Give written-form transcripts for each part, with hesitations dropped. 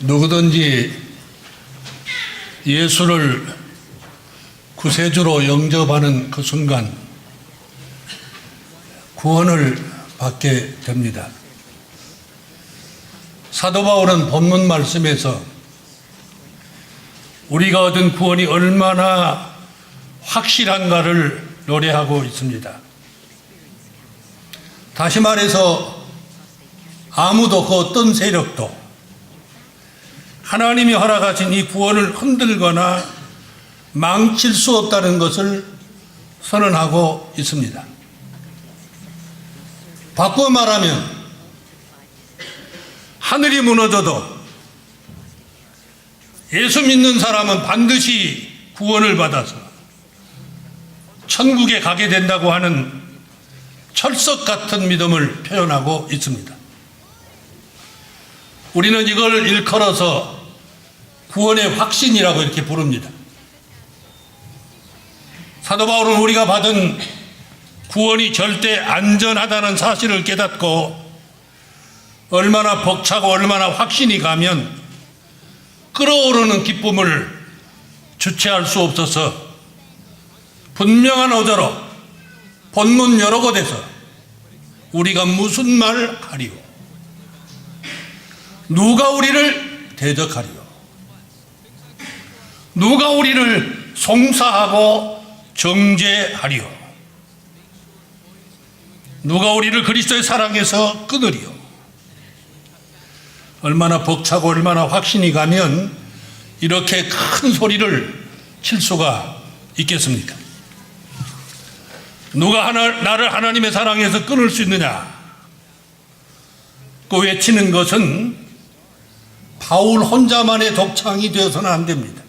누구든지 예수를 구세주로 영접하는 그 순간 구원을 받게 됩니다. 사도 바울은 본문 말씀에서 우리가 얻은 구원이 얼마나 확실한가를 노래하고 있습니다. 다시 말해서 아무도 그 어떤 세력도 하나님이 허락하신 이 구원을 흔들거나 망칠 수 없다는 것을 선언하고 있습니다. 바꿔 말하면 하늘이 무너져도 예수 믿는 사람은 반드시 구원을 받아서 천국에 가게 된다고 하는 철석 같은 믿음을 표현하고 있습니다. 우리는 이걸 일컬어서 구원의 확신이라고 이렇게 부릅니다. 사도 바울은 우리가 받은 구원이 절대 안전하다는 사실을 깨닫고 얼마나 벅차고 얼마나 확신이 가면 끓어오르는 기쁨을 주체할 수 없어서 분명한 어조로 본문 여러 곳에서 우리가 무슨 말 하리요? 누가 우리를 대적하리요? 누가 우리를 송사하고 정죄하리요? 누가 우리를 그리스도의 사랑에서 끊으리요? 얼마나 벅차고 얼마나 확신이 가면 이렇게 큰 소리를 칠 수가 있겠습니까? 누가 나를 하나님의 사랑에서 끊을 수 있느냐? 그 외치는 것은 바울 혼자만의 독창이 되어서는 안 됩니다.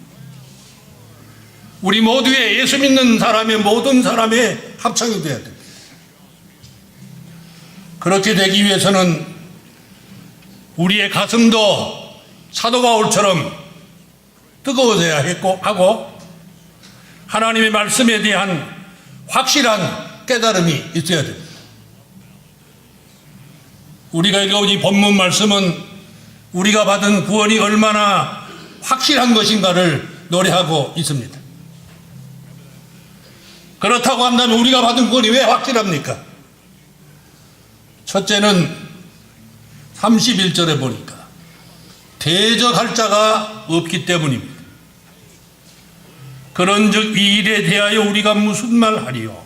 우리 모두의 예수 믿는 사람의 모든 사람의 합창이 되어야 됩니다. 그렇게 되기 위해서는 우리의 가슴도 사도 바울처럼 뜨거워져야 하고 하나님의 말씀에 대한 확실한 깨달음이 있어야 됩니다. 우리가 읽어온 이 본문 말씀은 우리가 받은 구원이 얼마나 확실한 것인가를 노래하고 있습니다. 그렇다고 한다면 우리가 받은 구원이 왜 확실합니까? 첫째는 31절에 보니까 대적할 자가 없기 때문입니다. 그런즉 이 일에 대하여 우리가 무슨 말 하리요?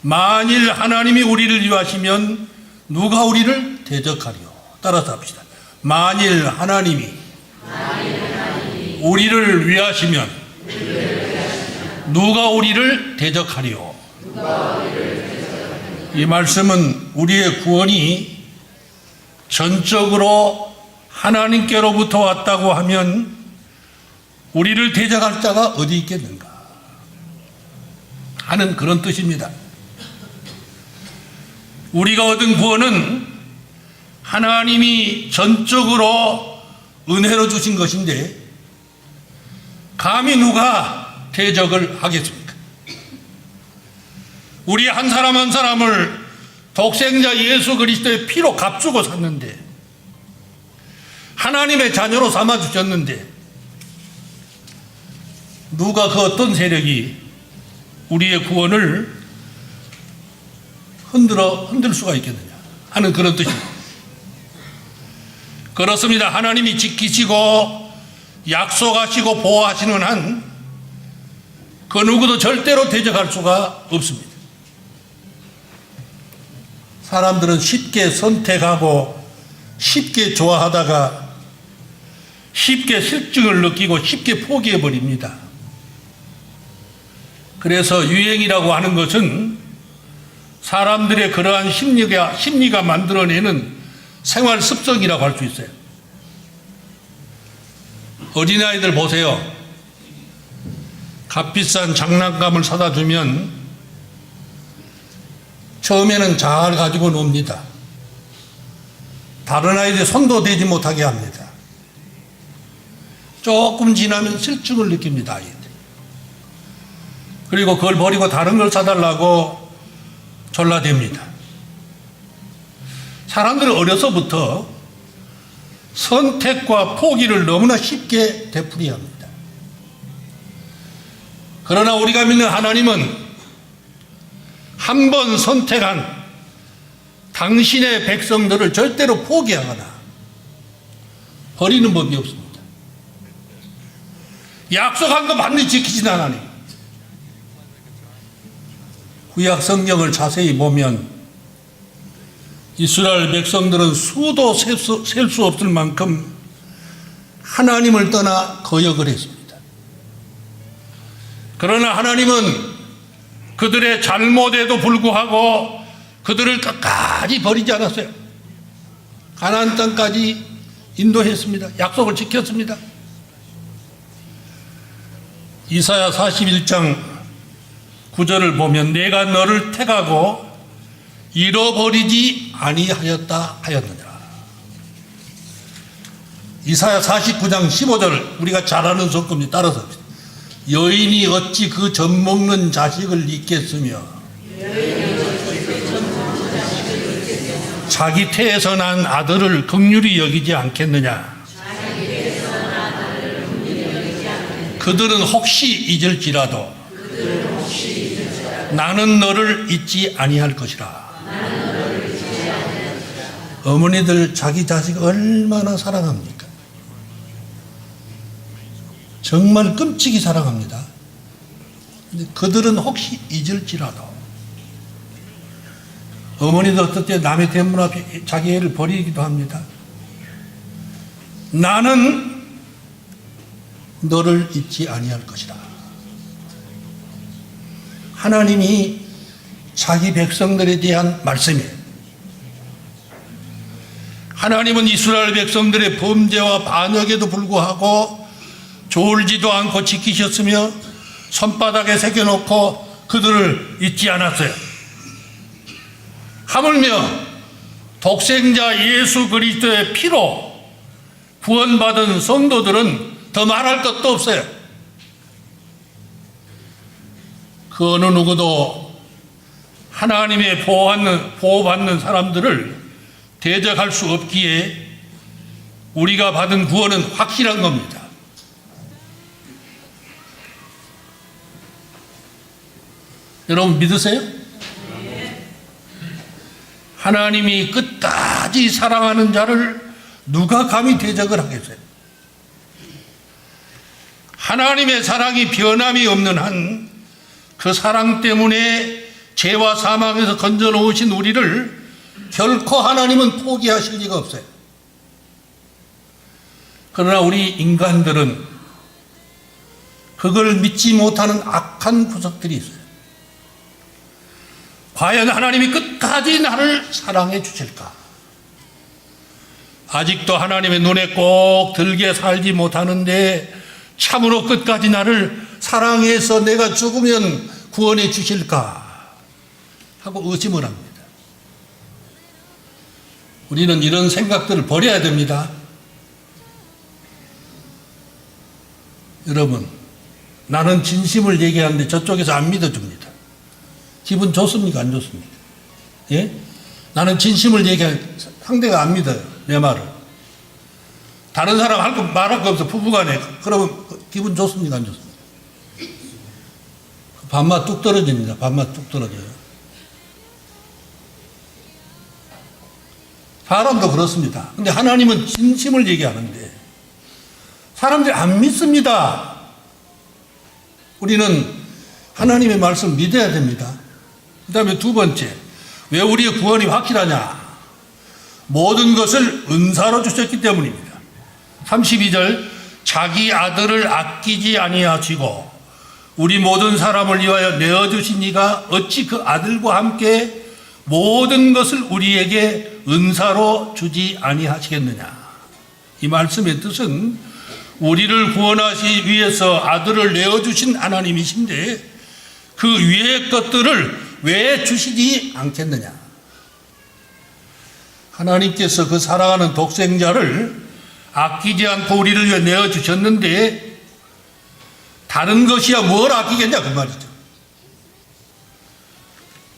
만일 하나님이 우리를 위하시면 누가 우리를 대적하리요? 따라서 합시다. 만일 하나님이 우리를 위하시면 누가 우리를 대적하리요? 이 말씀은 우리의 구원이 전적으로 하나님께로부터 왔다고 하면 우리를 대적할 자가 어디 있겠는가 하는 그런 뜻입니다. 우리가 얻은 구원은 하나님이 전적으로 은혜로 주신 것인데 감히 누가 대적을 하겠습니까? 우리 한 사람 한 사람을 독생자 예수 그리스도의 피로 값주고 샀는데 하나님의 자녀로 삼아주셨는데 누가 그 어떤 세력이 우리의 구원을 흔들 수가 있겠느냐 하는 그런 뜻입니다. 그렇습니다. 하나님이 지키시고 약속하시고 보호하시는 한 그 누구도 절대로 대적할 수가 없습니다. 사람들은 쉽게 선택하고 쉽게 좋아하다가 쉽게 실증을 느끼고 쉽게 포기해버립니다. 그래서 유행이라고 하는 것은 사람들의 그러한 심리가 만들어내는 생활 습성이라고 할 수 있어요. 어린아이들 보세요. 값비싼 장난감을 사다 주면 처음에는 잘 가지고 놉니다. 다른 아이들 손도 대지 못하게 합니다. 조금 지나면 실증을 느낍니다. 아이들. 그리고 그걸 버리고 다른 걸 사달라고 졸라댑니다. 사람들은 어려서부터 선택과 포기를 너무나 쉽게 되풀이합니다. 그러나 우리가 믿는 하나님은 한 번 선택한 당신의 백성들을 절대로 포기하거나 버리는 법이 없습니다. 약속한 거 반드시 지키신 하나님. 구약 성경을 자세히 보면 이스라엘 백성들은 수도 셀 수 없을 만큼 하나님을 떠나 거역을 했습니다. 그러나 하나님은 그들의 잘못에도 불구하고 그들을 끝까지 버리지 않았어요. 가나안 땅까지 인도했습니다. 약속을 지켰습니다. 이사야 41장 9절을 보면 내가 너를 택하고 잃어버리지 아니하였다 하였느니라. 이사야 49장 15절 우리가 잘 아는 성경이 따라서 여인이 어찌 그 젖먹는 자식을 잊겠으며 자기 태에서 난 아들을 긍휼히 여기지 않겠느냐. 그들은 혹시 잊을지라도 나는 너를 잊지 아니할 것이라. 어머니들 자기 자식 얼마나 사랑합니까? 정말 끔찍이 사랑합니다. 근데 그들은 혹시 잊을지라도. 어머니도 어떨 때 남의 대문 앞에 자기 애를 버리기도 합니다. 나는 너를 잊지 아니할 것이라. 하나님이 자기 백성들에 대한 말씀이에요. 하나님은 이스라엘 백성들의 범죄와 반역에도 불구하고 졸지도 않고 지키셨으며 손바닥에 새겨놓고 그들을 잊지 않았어요. 하물며 독생자 예수 그리스도의 피로 구원받은 성도들은 더 말할 것도 없어요. 그 어느 누구도 하나님의 보호받는 사람들을 대적할 수 없기에 우리가 받은 구원은 확실한 겁니다. 여러분 믿으세요? 하나님이 끝까지 사랑하는 자를 누가 감히 대적을 하겠어요? 하나님의 사랑이 변함이 없는 한 그 사랑 때문에 죄와 사망에서 건져놓으신 우리를 결코 하나님은 포기하실 리가 없어요. 그러나 우리 인간들은 그걸 믿지 못하는 악한 구석들이 있어요. 과연 하나님이 끝까지 나를 사랑해 주실까? 아직도 하나님의 눈에 꼭 들게 살지 못하는데 참으로 끝까지 나를 사랑해서 내가 죽으면 구원해 주실까? 하고 의심을 합니다. 우리는 이런 생각들을 버려야 됩니다. 여러분, 나는 진심을 얘기하는데 저쪽에서 안 믿어줍니다. 기분 좋습니까? 안 좋습니까? 예? 나는 진심을 얘기하는데 상대가 안 믿어요. 내 말을. 다른 사람 말할 거 없어. 부부간에. 그러면 기분 좋습니까? 안 좋습니까? 밥맛 뚝 떨어집니다. 밥맛 뚝 떨어져요. 사람도 그렇습니다. 근데 하나님은 진심을 얘기하는데 사람들이 안 믿습니다. 우리는 하나님의 말씀 믿어야 됩니다. 그 다음에 두 번째, 왜 우리의 구원이 확실하냐? 모든 것을 은사로 주셨기 때문입니다. 32절, 자기 아들을 아끼지 아니하시고 우리 모든 사람을 위하여 내어주신 이가 어찌 그 아들과 함께 모든 것을 우리에게 은사로 주지 아니하시겠느냐. 이 말씀의 뜻은 우리를 구원하시기 위해서 아들을 내어주신 하나님이신데 그 위의 것들을 왜 주시지 않겠느냐. 하나님께서 그 사랑하는 독생자를 아끼지 않고 우리를 위해 내어주셨는데 다른 것이야 뭘 아끼겠냐 그 말이죠.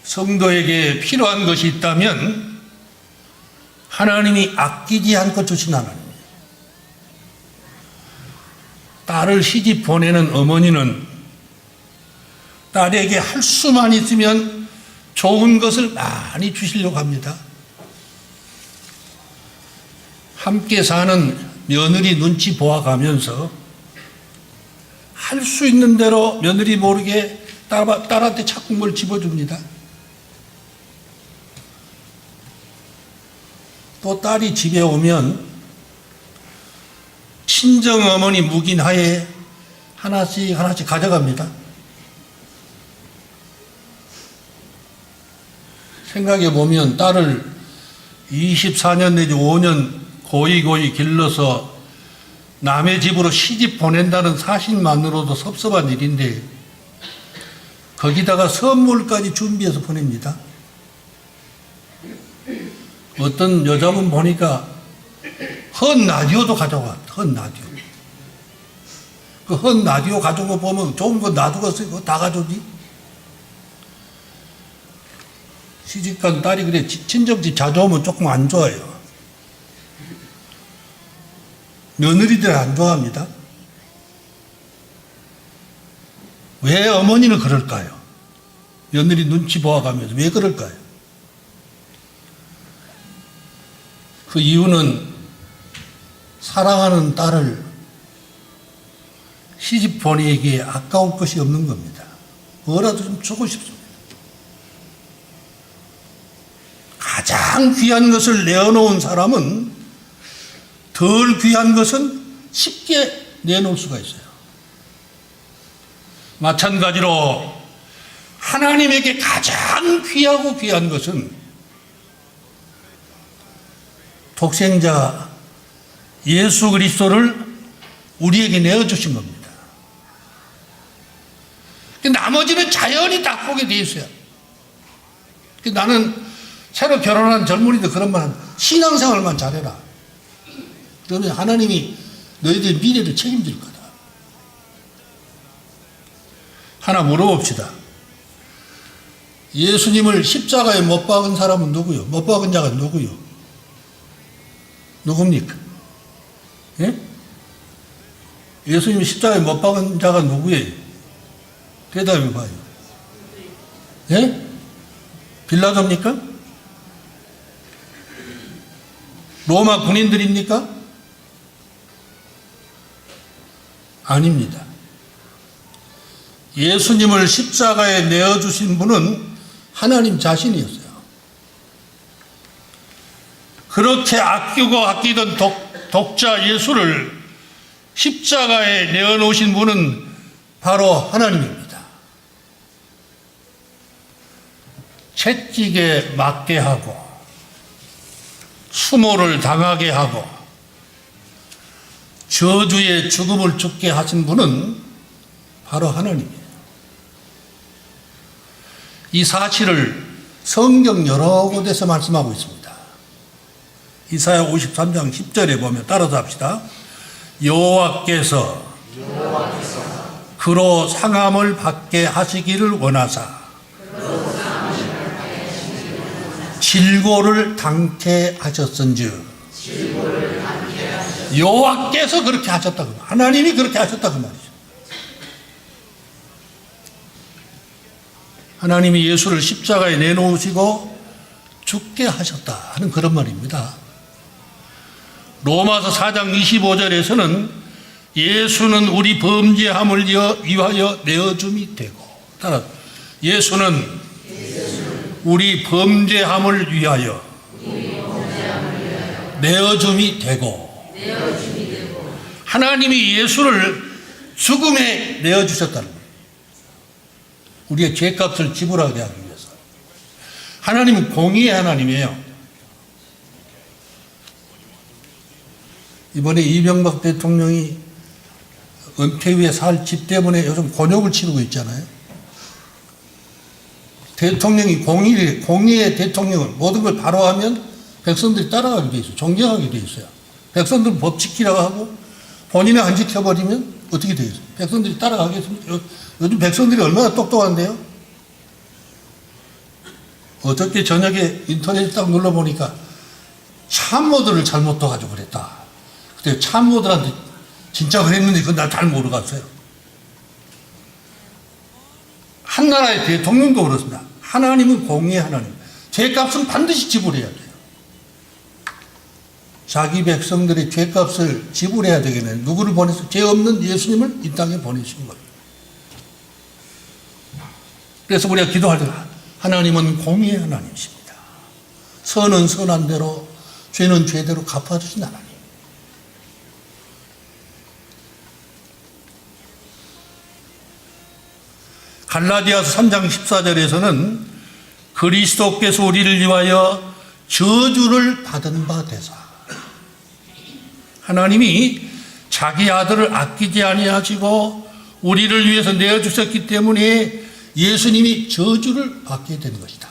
성도에게 필요한 것이 있다면 하나님이 아끼지 않고 주신 하나님이에요. 딸을 시집 보내는 어머니는 딸에게 할 수만 있으면 좋은 것을 많이 주시려고 합니다. 함께 사는 며느리 눈치 보아가면서 할 수 있는 대로 며느리 모르게 딸한테 자꾸 뭘 집어줍니다. 또 딸이 집에 오면 친정어머니 묵인하에 하나씩 가져갑니다. 생각해보면 딸을 24년 내지 5년 고이 길러서 남의 집으로 시집 보낸다는 사실만으로도 섭섭한 일인데 거기다가 선물까지 준비해서 보냅니다. 어떤 여자분 보니까 헌 라디오도 가져왔다. 헌 라디오. 그 헌 라디오 가져고 보면 좋은 거 놔두겠어요. 그거 다 가져오지. 시집간 딸이 그래 친정집 자주 오면 조금 안 좋아요. 며느리들 안 좋아합니다. 왜 어머니는 그럴까요? 며느리 눈치 보아가면서 왜 그럴까요? 그 이유는 사랑하는 딸을 시집 보내기에 아까울 것이 없는 겁니다. 뭐라도 좀 주고 싶습니다. 가장 귀한 것을 내어놓은 사람은 덜 귀한 것은 쉽게 내놓을 수가 있어요. 마찬가지로 하나님에게 가장 귀하고 귀한 것은 독생자 예수 그리스도를 우리에게 내어주신 겁니다. 나머지는 자연히 다 보게 돼 있어요. 나는 새로 결혼한 젊은이들 그런 말 합니다. 신앙생활만 잘해라. 그러면 하나님이 너희들 미래를 책임질 거다. 하나 물어봅시다. 예수님을 십자가에 못 박은 사람은 누구요? 못 박은 자가 누구요? 누굽니까? 예? 예수님 십자가에 못 박은 자가 누구예요? 대답해 봐요. 예? 빌라도입니까? 로마 군인들입니까? 아닙니다. 예수님을 십자가에 내어주신 분은 하나님 자신이었어요. 그렇게 아끼고 아끼던 독자 예수를 십자가에 내어놓으신 분은 바로 하나님입니다. 채찍에 맞게 하고 수모를 당하게 하고 저주의 죽음을 죽게 하신 분은 바로 하나님이에요. 이 사실을 성경 여러 곳에서 말씀하고 있습니다. 이사야 53장 10절에 보면 따라서 합시다. 여호와께서 그로 상함을 받게 하시기를 원하사 질고를 당케 하셨은즉 여호와께서 그렇게 하셨다고, 하나님이 그렇게 하셨다고 말이죠. 하나님이 예수를 십자가에 내놓으시고 죽게 하셨다 하는 그런 말입니다. 로마서 4장 25절에서는 예수는 우리 범죄함을 위하여 내어줌이 되고, 따라 예수는 우리 범죄함을 위하여 내어줌이 되고, 하나님이 예수를 죽음에 내어주셨다는 거예요. 우리의 죄값을 지불하게 하기 위해서. 하나님은 공의의 하나님이에요. 이번에 이명박 대통령이 은퇴 후에 살 집 때문에 요즘 곤욕을 치르고 있잖아요. 대통령이 공의의 대통령은 모든 걸 바로 하면 백성들이 따라가게 돼 있어요. 존경하게 돼 있어요. 백성들은 법 지키라고 하고 본인이 안 지켜버리면 어떻게 되겠어요? 백성들이 따라가겠습니까? 요즘 백성들이 얼마나 똑똑한데요? 어저께 저녁에 인터넷에 딱 눌러보니까 참모들을 잘못 둬가지고 그랬다. 그때 참모들한테 진짜 그랬는지 그건 나 잘 모르겠어요. 한 나라의 대통령도 그렇습니다. 하나님은 공의의 하나님. 죄값은 반드시 지불해야 돼요. 자기 백성들의 죄값을 지불해야 되겠네. 누구를 보내서 죄 없는 예수님을 이 땅에 보내신 거예요. 그래서 우리가 기도할 때 하나님은 공의의 하나님이십니다. 선은 선한 대로, 죄는 죄대로 갚아주신 하나님. 갈라디아서 3장 14절에서는 그리스도께서 우리를 위하여 저주를 받은 바 되사, 하나님이 자기 아들을 아끼지 아니하시고 우리를 위해서 내어주셨기 때문에 예수님이 저주를 받게 된 것이다.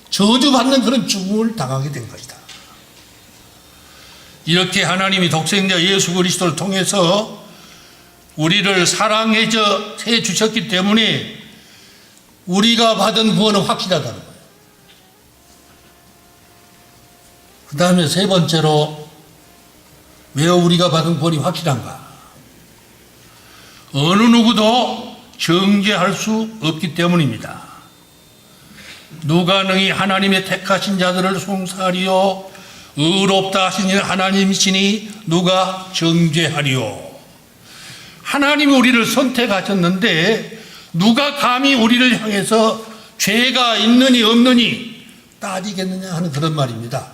저주받는 그런 죽음을 당하게 된 것이다. 이렇게 하나님이 독생자 예수 그리스도를 통해서 우리를 사랑해 주셨기 때문에 우리가 받은 구원은 확실하다는 거예요. 그 다음에 세 번째로, 왜 우리가 받은 구원이 확실한가? 어느 누구도 정죄할 수 없기 때문입니다. 누가 능히 하나님의 택하신 자들을 송사하리요? 의롭다 하신 이는 하나님이시니 누가 정죄하리요? 하나님이 우리를 선택하셨는데 누가 감히 우리를 향해서 죄가 있느니 없느니 따지겠느냐 하는 그런 말입니다.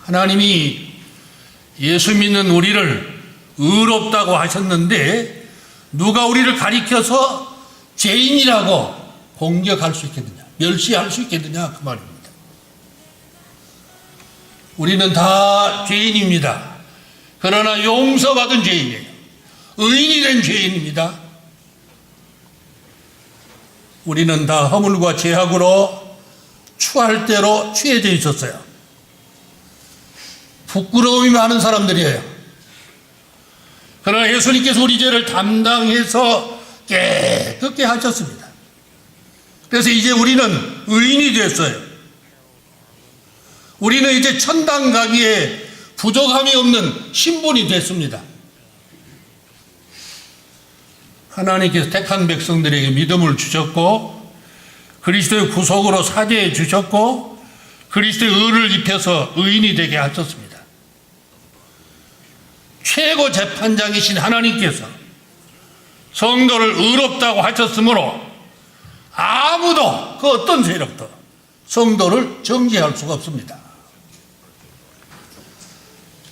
하나님이 예수 믿는 우리를 의롭다고 하셨는데 누가 우리를 가리켜서 죄인이라고 공격할 수 있겠느냐, 멸시할 수 있겠느냐, 그 말입니다. 우리는 다 죄인입니다. 그러나 용서받은 죄인이에요. 의인이 된 죄인입니다. 우리는 다 허물과 죄악으로 추할 대로 취해져 있었어요. 부끄러움이 많은 사람들이에요. 그러나 예수님께서 우리 죄를 담당해서 깨끗게 하셨습니다. 그래서 이제 우리는 의인이 됐어요. 우리는 이제 천당 가기에 부족함이 없는 신분이 됐습니다. 하나님께서 택한 백성들에게 믿음을 주셨고 그리스도의 구속으로 사죄해 주셨고 그리스도의 의를 입혀서 의인이 되게 하셨습니다. 최고 재판장이신 하나님께서 성도를 의롭다고 하셨으므로 아무도 그 어떤 세력도 성도를 정죄할 수가 없습니다.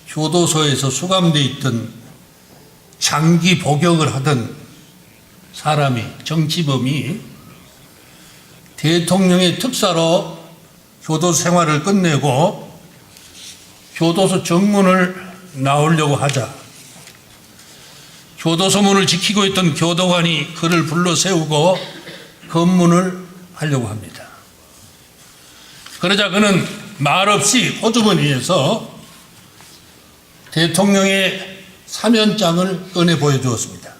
교도소에서 수감되어 있던 장기 복역을 하던 사람이, 정치범이 대통령의 특사로 교도소 생활을 끝내고 교도소 정문을 나오려고 하자 교도소 문을 지키고 있던 교도관이 그를 불러 세우고 검문을 하려고 합니다. 그러자 그는 말없이 호주머니에서 대통령의 사면장을 꺼내 보여주었습니다.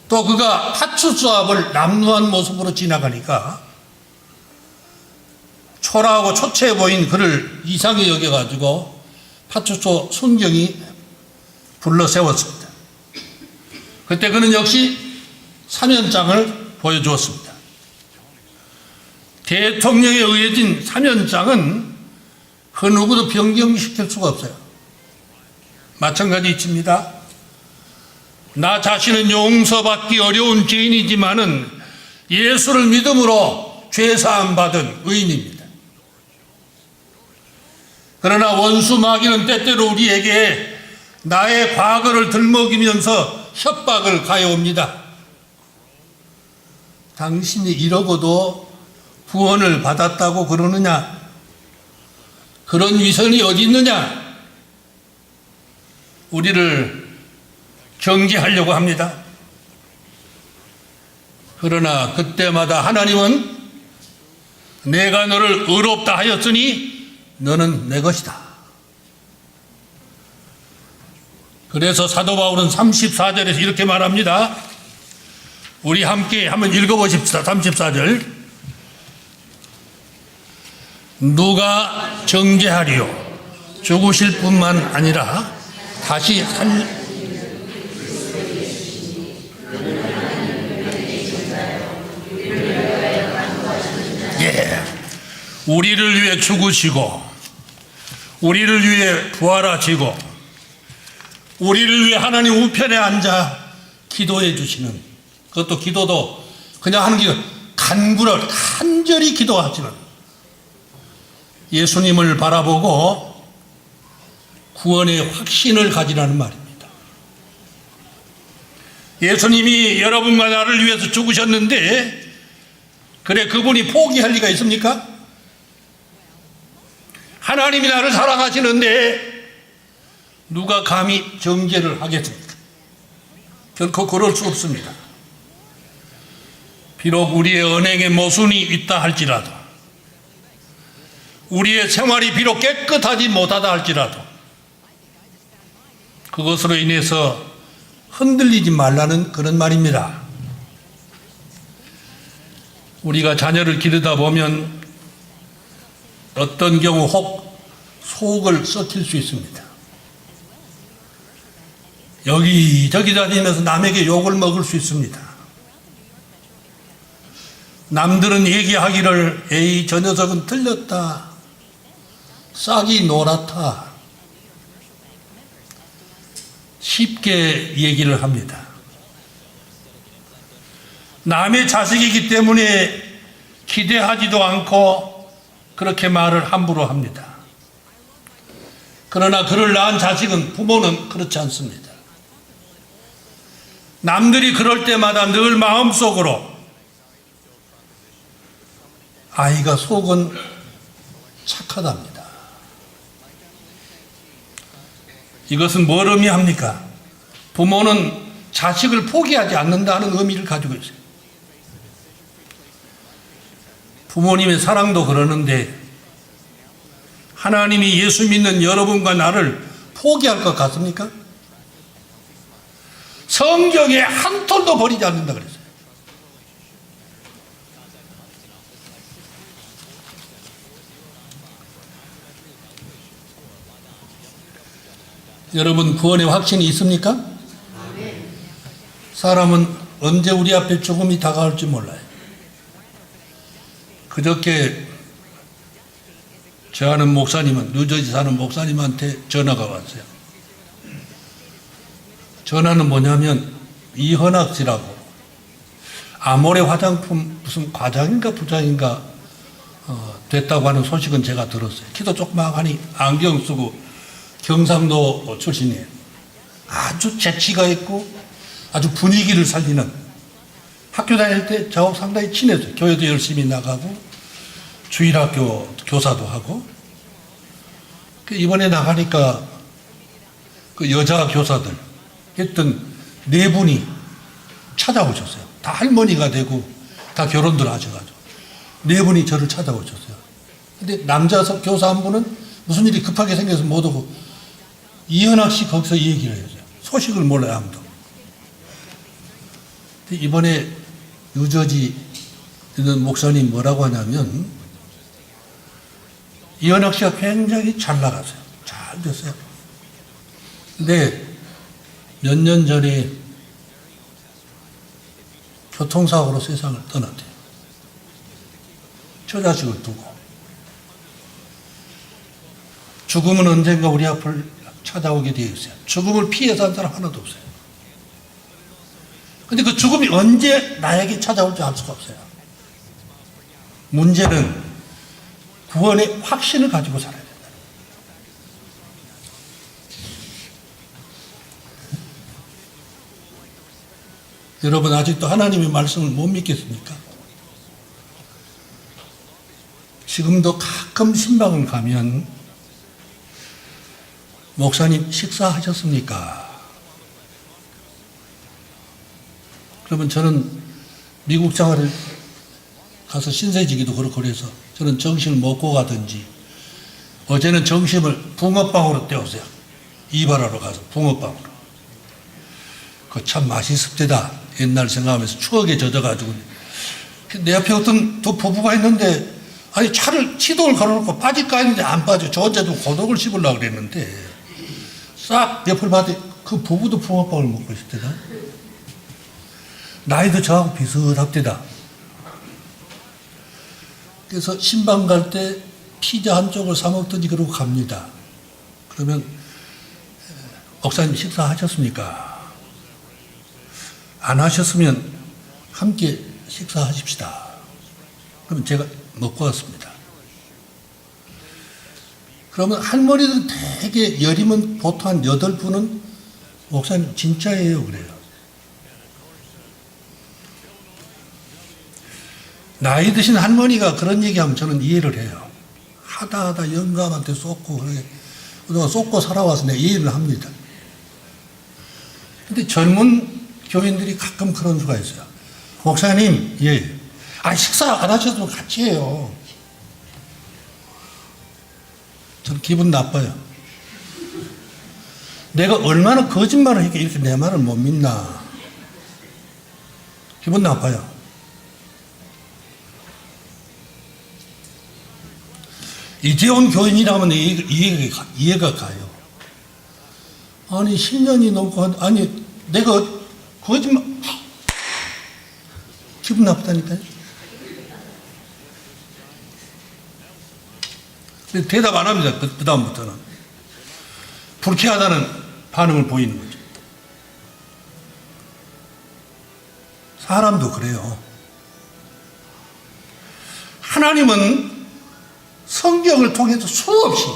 또 그가 파출소 앞을 남루한 모습으로 지나가니까 초라하고 초췌해 보인 그를 이상히 여겨가지고 파출소 순경이 불러 세웠습니다. 그때 그는 역시 사면장을 보여주었습니다. 대통령에 의해진 사면장은 그 누구도 변경시킬 수가 없어요. 마찬가지 이치입니다. 나 자신은 용서받기 어려운 죄인이지만은 예수를 믿음으로 죄사함 받은 의인입니다. 그러나 원수 마귀는 때때로 우리에게 나의 과거를 들먹이면서 협박을 가해옵니다. 당신이 이러고도 구원을 받았다고 그러느냐? 그런 위선이 어디 있느냐? 우리를 정죄하려고 합니다. 그러나 그때마다 하나님은 내가 너를 의롭다 하였으니 너는 내 것이다. 그래서 사도 바울은 34절에서 이렇게 말합니다. 우리 함께 한번 읽어보십시다. 34절. 누가 정죄하리요? 죽으실 뿐만 아니라 다시 우리를 위해 죽으시고 우리를 위해 부활하시고 우리를 위해 하나님 우편에 앉아 기도해 주시는, 그것도 기도도 그냥 하는 게 간절히 기도하시는 예수님을 바라보고 구원의 확신을 가지라는 말입니다. 예수님이 여러분과 나를 위해서 죽으셨는데 그래 그분이 포기할 리가 있습니까? 하나님이 나를 사랑하시는데 누가 감히 정죄를 하겠습니까? 결코 그럴 수 없습니다. 비록 우리의 언행에 모순이 있다 할지라도, 우리의 생활이 비록 깨끗하지 못하다 할지라도 그것으로 인해서 흔들리지 말라는 그런 말입니다. 우리가 자녀를 기르다 보면 어떤 경우 혹 속을 썩힐 수 있습니다. 여기저기 다니면서 남에게 욕을 먹을 수 있습니다. 남들은 얘기하기를 에이 저 녀석은 틀렸다, 싹이 노랗다, 쉽게 얘기를 합니다. 남의 자식이기 때문에 기대하지도 않고 그렇게 말을 함부로 합니다. 그러나 그를 낳은 자식은, 부모는 그렇지 않습니다. 남들이 그럴 때마다 늘 마음속으로 아이가 속은 착하답니다. 이것은 뭘 의미합니까? 부모는 자식을 포기하지 않는다는 의미를 가지고 있어요. 부모님의 사랑도 그러는데 하나님이 예수 믿는 여러분과 나를 포기할 것 같습니까? 성경에 한 톨도 버리지 않는다 그랬어요. 여러분 구원의 확신이 있습니까? 사람은 언제 우리 앞에 죽음이 다가올지 몰라요. 그저께 저 아는 목사님은, 뉴저지 사는 목사님한테 전화가 왔어요. 전화는 뭐냐면 이현학 씨라고 아모레 화장품 무슨 과장인가 부장인가 됐다고 하는 소식은 제가 들었어요. 키도 조그마하니 안경 쓰고 경상도 출신이에요. 아주 재치가 있고 아주 분위기를 살리는, 학교 다닐 때 저하고 상당히 친했어요. 교회도 열심히 나가고 주일학교 교사도 하고. 이번에 나가니까 그 여자 교사들 했던 네 분이 찾아오셨어요. 다 할머니가 되고 다 결혼들 하셔가지고 네 분이 저를 찾아오셨어요. 근데 남자 교사 한 분은 무슨 일이 급하게 생겨서 못 오고 이현학 씨 거기서 얘기를 해요. 소식을 몰라요, 아무도. 이번에 유저지 있는 목사님 뭐라고 하냐면 이현학 씨가 굉장히 잘 나갔어요. 잘 됐어요. 근데 몇 년 전에 교통사고로 세상을 떠났대요. 처자식을 두고. 죽음은 언젠가 우리 앞을 찾아오게 되어 있어요. 죽음을 피해서 한 사람 하나도 없어요. 근데 그 죽음이 언제 나에게 찾아올지 알 수가 없어요. 문제는 구원의 확신을 가지고 살아야 된다. 여러분 아직도 하나님의 말씀을 못 믿겠습니까? 지금도 가끔 신방을 가면 목사님 식사하셨습니까? 그러면 저는 미국 생활을 가서 신세지기도 그렇고 그래서 저는 점심을 먹고 가든지, 어제는 점심을 붕어빵으로 때웠어요. 이발하러 가서 붕어빵으로. 그 참 맛있습니다. 옛날 생각하면서 추억에 젖어가지고. 내 앞에 어떤 두 부부가 있는데 아니 차를 시동을 걸어놓고 빠질까 했는데 안 빠져. 저 혼자도 고독을 씹으려고 그랬는데 싹 옆을 봤더니 그 부부도 붕어빵을 먹고 있었대다. 나이도 저하고 비슷합대다. 그래서 신방 갈 때 피자 한 쪽을 사 먹더니 그러고 갑니다. 그러면 목사님 식사하셨습니까? 안 하셨으면 함께 식사하십시다. 그러면 제가 먹고 왔습니다. 그러면 할머니들은 되게 여리면 보통 한 8분은 목사님 진짜예요 그래요. 나이 드신 할머니가 그런 얘기하면 저는 이해를 해요. 하다 영감한테 쏟고 그동안 쏟고 살아와서 내가 이해를 합니다. 근데 젊은 교인들이 가끔 그런 수가 있어요. 목사님, 예. 식사 안 하셔도 같이 해요. 전 기분 나빠요. 내가 얼마나 거짓말을 했기에 이렇게 내 말을 못 믿나. 기분 나빠요. 이태원 교인이라면 이해가 가요. 아니 10년이 넘고 아니 내가 거짓말 기분 나쁘다니까요. 대답 안 합니다. 그 다음부터는 불쾌하다는 반응을 보이는 거죠. 사람도 그래요. 하나님은 성경을 통해서 수없이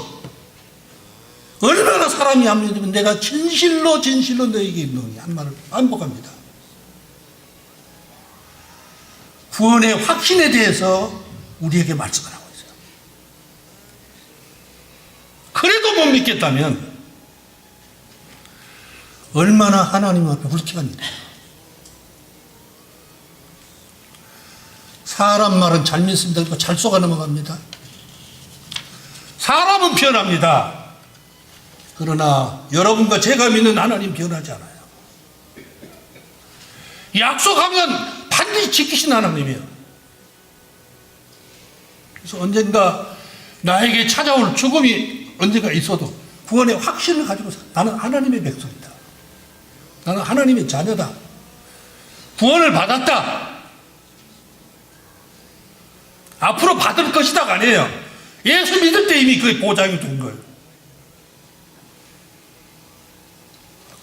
얼마나 사람이 합리되면 내가 진실로 너에게 있노니 한 말을 반복합니다. 구원의 확신에 대해서 우리에게 말씀을 하고 있어요. 그래도 못 믿겠다면 얼마나 하나님 앞에 불쾌한 일이에요. 사람 말은 잘 믿습니다. 그리고 잘 속아 넘어갑니다. 사람은 변합니다. 그러나 여러분과 제가 믿는 하나님 변하지 않아요. 약속하면 반드시 지키신 하나님이에요. 그래서 언젠가 나에게 찾아올 죽음이 언젠가 있어도 구원의 확신을 가지고 나는 하나님의 백성이다. 나는 하나님의 자녀다. 구원을 받았다. 앞으로 받을 것이다가 아니에요. 예수 믿을 때 이미 그게 보장이 된 거예요.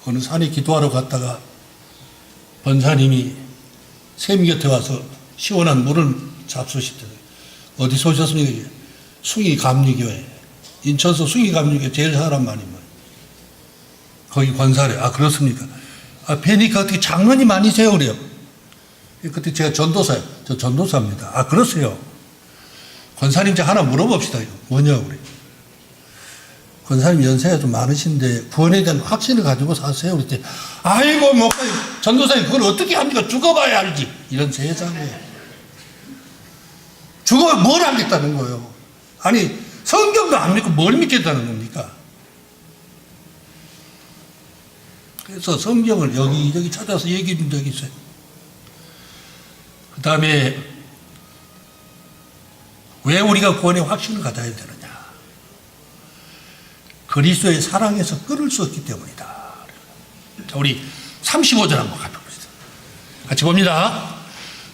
어느 산에 기도하러 갔다가 권사님이 샘 곁에 와서 시원한 물을 잡수시더라고요. 어디서 오셨습니까? 숭이감리교회. 인천서 숭이감리교회 제일 사람 많이 모여요. 거기 권사래. 아 그렇습니까? 뵈니까 어떻게 장난이 많으세요? 그래요. 그때 제가 전도사예요. 저 전도사입니다. 아 그러세요? 권사님 저 하나 물어봅시다. 뭐냐고 그래요. 권사님 연세가 좀 많으신데 구원에 대한 확신을 가지고 사세요. 그랬더니 아이고 뭐 전도사님 그걸 어떻게 합니까? 죽어봐야 알지. 이런 세상에. 죽어야 뭘 알겠다는 거예요. 아니 성경도 안 믿고 뭘 믿겠다는 겁니까? 그래서 성경을 여기저기 찾아서 얘기해 준 적이 있어요. 그 다음에 왜 우리가 구원의 확신을 가져야 되느냐? 그리스도의 사랑에서 끊을 수 없기 때문이다. 자, 우리 35절 한번 가봅시다. 같이 봅니다.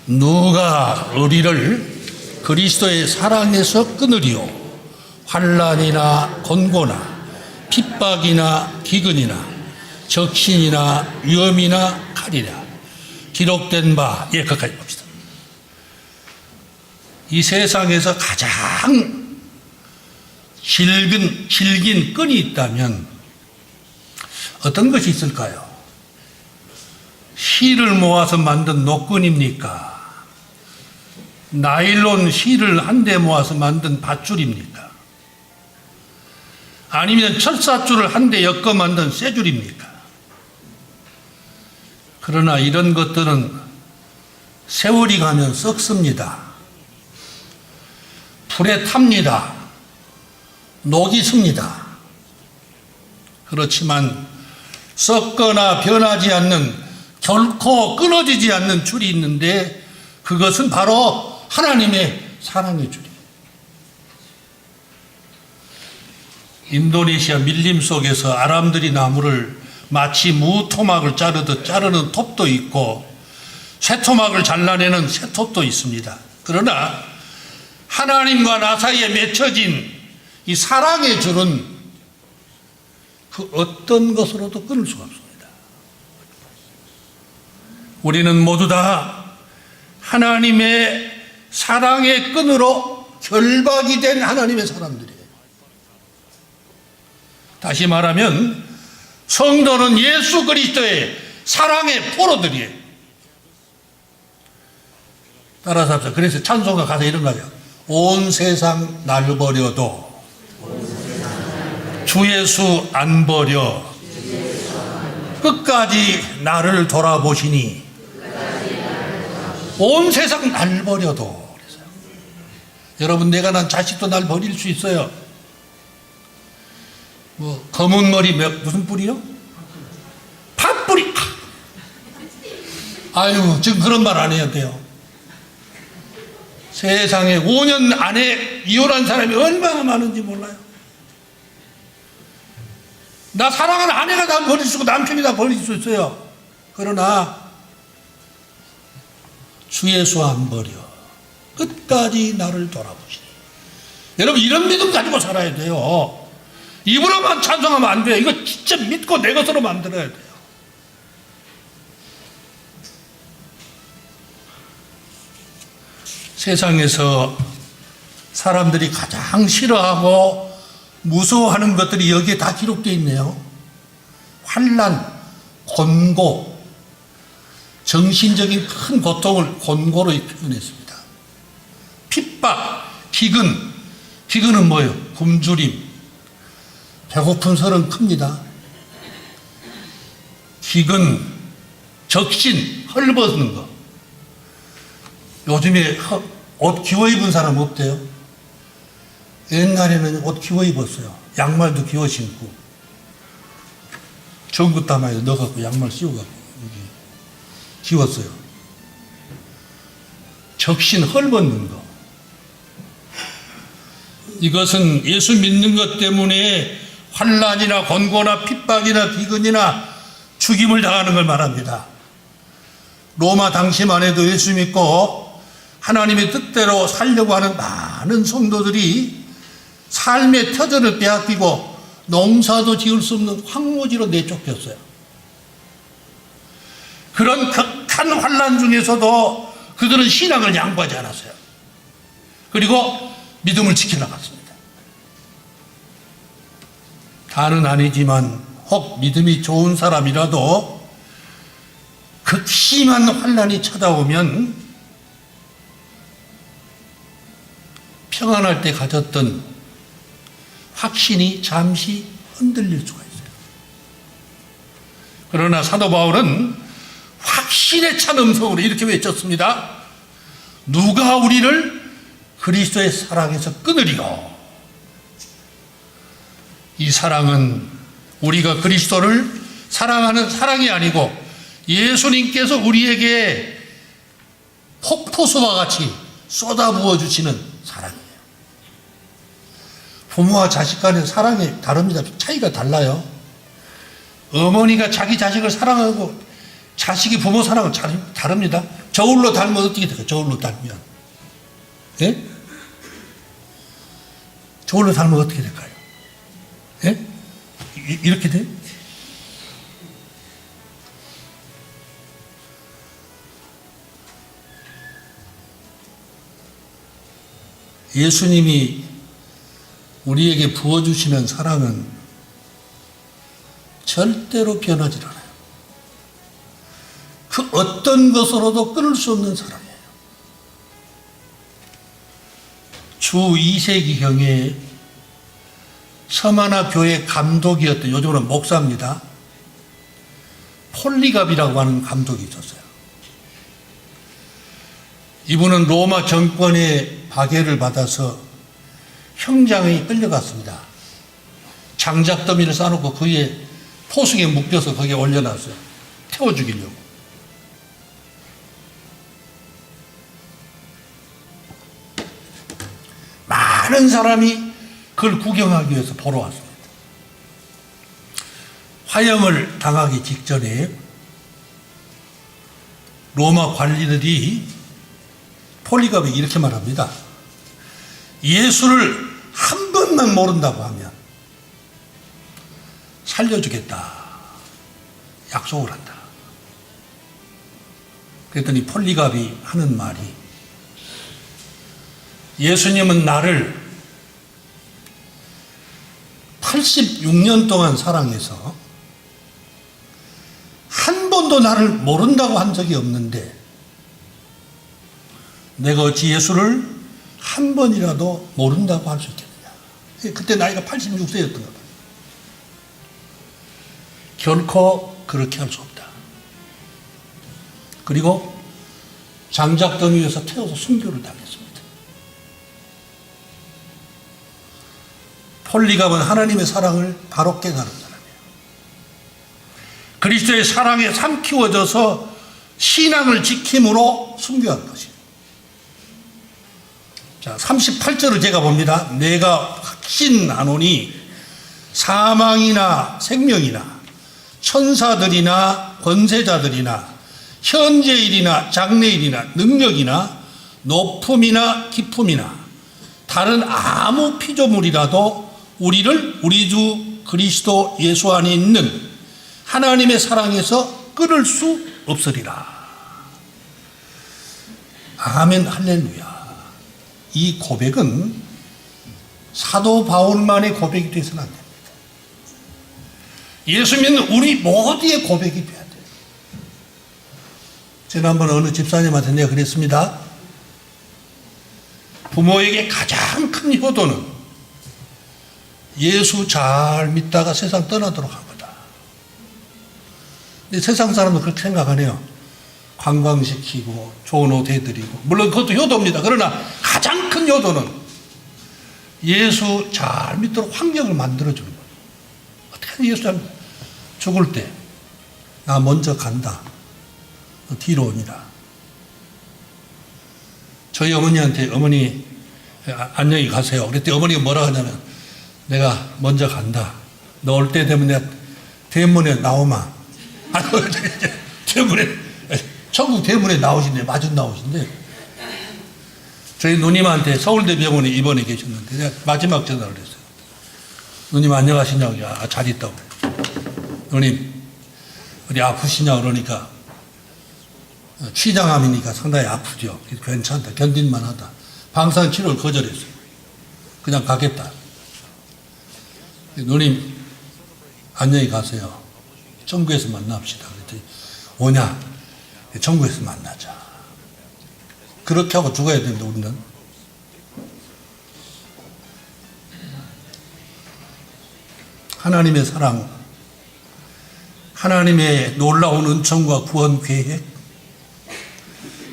누가 우리를 그리스도의 사랑에서 끊으리요? 환난이나 곤고나 핍박이나 기근이나 적신이나 위험이나 칼이라 기록된 바. 예, 거기까지 봅시다. 이 세상에서 가장 질긴 끈이 있다면 어떤 것이 있을까요? 실을 모아서 만든 노끈입니까? 나일론 실을 한데 모아서 만든 밧줄입니까? 아니면 철사줄을 한데 엮어 만든 쇠줄입니까? 그러나 이런 것들은 세월이 가면 썩습니다. 불에 탑니다. 녹이 습니다. 그렇지만 썩거나 변하지 않는, 결코 끊어지지 않는 줄이 있는데 그것은 바로 하나님의 사랑의 줄이에요. 인도네시아 밀림 속에서 아람들이 나무를 마치 무토막을 자르듯 자르는 톱도 있고 쇠토막을 잘라내는 쇠톱도 있습니다. 그러나 하나님과 나 사이에 맺혀진 이 사랑의 줄은 그 어떤 것으로도 끊을 수가 없습니다. 우리는 모두 다 하나님의 사랑의 끈으로 결박이 된 하나님의 사람들이에요. 다시 말하면 성도는 예수 그리스도의 사랑의 포로들이에요. 따라서 합시다. 그래서 찬송가 가사 이런 거죠. 온 세상 날 버려도 주 예수 안 버려 끝까지 나를 돌아보시니 온 세상 날 버려도. 그래서요. 여러분, 내가 난 자식도 날 버릴 수 있어요. 뭐 검은 머리 무슨 뿌리요? 팥뿌리. 아유, 지금 그런 말 안 해야 돼요. 세상에 5년 안에 이혼한 사람이 얼마나 많은지 몰라요. 나 사랑하는 아내가 나 버릴 수 있고 남편이 나 버릴 수 있어요. 그러나 주 예수 안 버려 끝까지 나를 돌아보시니. 여러분, 이런 믿음 가지고 살아야 돼요. 입으로만 찬송하면 안 돼요. 이거 진짜 믿고 내 것으로 만들어야 돼요. 세상에서 사람들이 가장 싫어하고 무서워하는 것들이 여기에 다 기록되어 있네요. 환난, 곤고, 정신적인 큰 고통을 곤고로 표현했습니다. 핍박, 기근. 기근은 뭐예요? 굶주림. 배고픈 설은 큽니다. 기근, 적신, 헐벗는 거. 요즘에 옷 기워 입은 사람 없대요? 옛날에는 옷 기워 입었어요. 양말도 기워 신고. 전구 담아에 넣어갖고 양말 씌워갖고 여기 기웠어요. 적신, 헐벗는 거. 이것은 예수 믿는 것 때문에 환난이나 곤고나 핍박이나 기근이나 죽임을 당하는 걸 말합니다. 로마 당시만 해도 예수 믿고 하나님의 뜻대로 살려고 하는 많은 성도들이 삶의 터전을 빼앗기고 농사도 지을 수 없는 황무지로 내쫓겼어요. 그런 극한 환난 중에서도 그들은 신앙을 양보하지 않았어요. 그리고 믿음을 지켜나갔습니다. 다는 아니지만 혹 믿음이 좋은 사람이라도 극심한 환난이 찾아오면 평안할 때 가졌던 확신이 잠시 흔들릴 수가 있어요. 그러나 사도 바울은 확신에 찬 음성으로 이렇게 외쳤습니다. 누가 우리를 그리스도의 사랑에서 끊으리요? 이 사랑은 우리가 그리스도를 사랑하는 사랑이 아니고 예수님께서 우리에게 폭포수와 같이 쏟아부어 주시는 사랑이에요. 부모와 자식 간의 사랑이 다릅니다. 차이가 달라요. 어머니가 자기 자식을 사랑하고 자식이 부모 사랑은 다릅니다. 저울로 닮으면 어떻게 될까요? 저울로 닮으면. 예? 저울로 닮으면 어떻게 될까요? 예? 이렇게 돼? 예수님이 우리에게 부어주시는 사랑은 절대로 변하지 않아요. 그 어떤 것으로도 끊을 수 없는 사랑이에요. 주 2세기경에 서마나 교회 감독이었던, 요즘은 목사입니다. 폴리갑이라고 하는 감독이 있었어요. 이분은 로마 정권의 박해를 받아서 형장에 끌려갔습니다. 장작더미를 싸놓고 그에 포승에 묶여서 거기에 올려놨어요. 태워 죽이려고. 많은 사람이 그걸 구경하기 위해서 보러 왔습니다. 화형을 당하기 직전에 로마 관리들이 폴리갑에게 이렇게 말합니다. 예수를 한 번만 모른다고 하면 살려주겠다 약속을 한다. 그랬더니 폴리갑이 하는 말이, 예수님은 나를 86년 동안 사랑해서 한 번도 나를 모른다고 한 적이 없는데 내가 어찌 예수를 한 번이라도 모른다고 할 수 있겠느냐. 그때 나이가 86세였던 거다. 결코 그렇게 할 수 없다. 그리고 장작더미 위에서 태워서 순교를 당했습니다. 폴리갑은 하나님의 사랑을 바로 깨달은 사람이에요. 그리스도의 사랑에 삼키워져서 신앙을 지킴으로 순교한 것이에요. 자, 38절을 제가 봅니다. 내가 확신하노니 사망이나 생명이나 천사들이나 권세자들이나 현재일이나 장래일이나 능력이나 높음이나 깊음이나 다른 아무 피조물이라도 우리를 우리 주 그리스도 예수 안에 있는 하나님의 사랑에서 끊을 수 없으리라. 아멘, 할렐루야. 이 고백은 사도 바울만의 고백이 되어서는 안 됩니다. 예수 믿는 우리 모두의 고백이 돼야 돼요. 지난번 어느 집사님한테 내가 그랬습니다. 부모에게 가장 큰 효도는 예수 잘 믿다가 세상 떠나도록 한 거다. 근데 세상 사람은 그렇게 생각 안 해요. 관광시키고 좋은 옷 해드리고, 물론 그것도 효도입니다. 그러나 가장 큰 효도는 예수 잘 믿도록 환경을 만들어주는 거예요. 어떻게 예수 잘 죽을 때 나 먼저 간다, 너 뒤로 오니라. 저희 어머니한테 어머니 안녕히 가세요 그랬더니 어머니가 뭐라 하냐면, 내가 먼저 간다, 너 올 때 되면 내가 대문에 나오마. 대문에, 천국 대문에 나오신대, 마중 나오신대. 저희 누님한테 서울대병원에 입원해 계셨는데 내가 마지막 전화를 했어요. 누님 안녕하시냐고. 야, 잘 있다고. 누님 어디 아프시냐 그러니까 췌장암이니까 상당히 아프죠. 괜찮다, 견딜만 하다. 방사치료를 거절했어요. 그냥 가겠다. 누님 안녕히 가세요, 천국에서 만납시다. 그랬더니 오냐, 천국에서 만나자. 그렇게 하고 죽어야 되는데 우리는 하나님의 사랑, 하나님의 놀라운 은총과 구원 계획,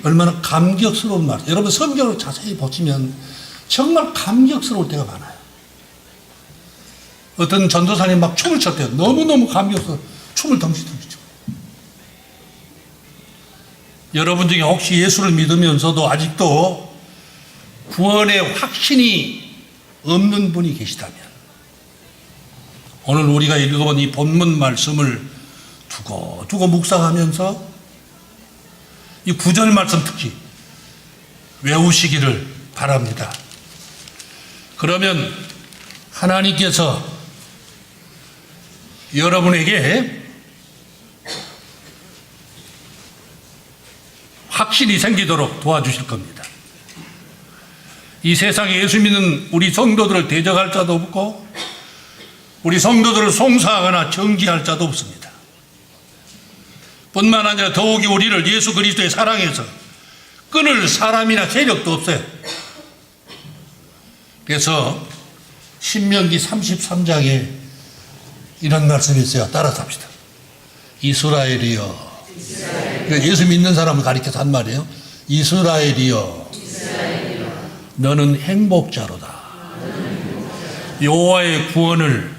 얼마나 감격스러운 말. 여러분 성경을 자세히 보시면 정말 감격스러울 때가 많아요. 어떤 전도사님 막 춤을 췄대요. 너무너무 감격스러워 춤을 덩치덩치 춰요. 여러분 중에 혹시 예수를 믿으면서도 아직도 구원의 확신이 없는 분이 계시다면 오늘 우리가 읽어본 이 본문 말씀을 두고 묵상하면서 이 9절 말씀 특히 외우시기를 바랍니다. 그러면 하나님께서 여러분에게 확신이 생기도록 도와주실 겁니다. 이 세상에 예수 믿는 우리 성도들을 대적할 자도 없고 우리 성도들을 송사하거나 정지할 자도 없습니다. 뿐만 아니라 더욱이 우리를 예수 그리스도의 사랑에서 끊을 사람이나 세력도 없어요. 그래서 신명기 33장에 이런 말씀이 있어요. 따라서 합시다. 이스라엘이여. 예수 믿는 사람을 가리켜서 한 말이에요. 이스라엘이여, 너는 행복자로다. 여호와의 구원을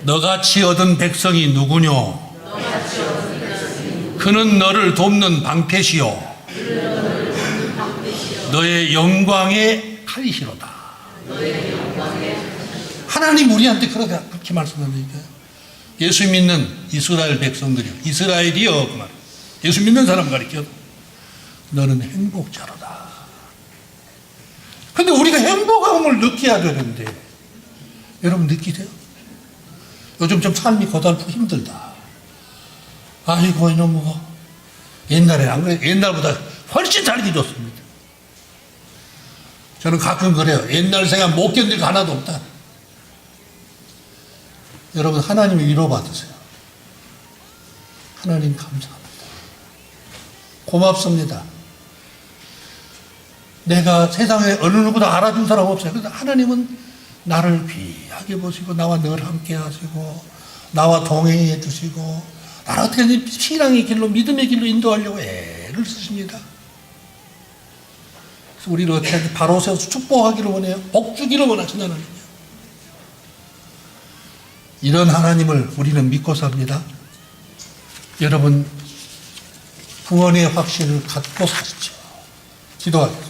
너같이 얻은 백성이 누구뇨? 그는 너를 돕는 방패시요 너의 영광의 칼이시로다. 하나님 우리한테 그렇게 말씀하니까요. 예수 믿는 이스라엘 백성들이요. 이스라엘이요. 그 말. 예수 믿는 사람 가리켜. 너는 행복자로다. 근데 우리가 행복함을 느껴야 되는데, 여러분 느끼세요? 요즘 좀 삶이 고달프고 힘들다. 아이고, 이놈뭐 옛날에 안 그래. 옛날보다 훨씬 살기 좋습니다. 저는 가끔 그래요. 옛날 생각 못 견딜 거 하나도 없다. 여러분, 하나님이 위로받으세요. 하나님 감사합니다. 고맙습니다. 내가 세상에 어느 누구도 알아준 사람 없어요. 그래서 하나님은 나를 귀하게 보시고 나와 늘 함께 하시고 나와 동행해 주시고 나를 어떻게 신앙의 길로 믿음의 길로 인도하려고 애를 쓰십니다. 그래서 우리를 어떻게 바로 세워서 축복하기를 원해요. 복 주기를 원하시는 하나님이요. 이런 하나님을 우리는 믿고 삽니다. 여러분 구원의 확신을 갖고 사십시오. 기도하겠습니다.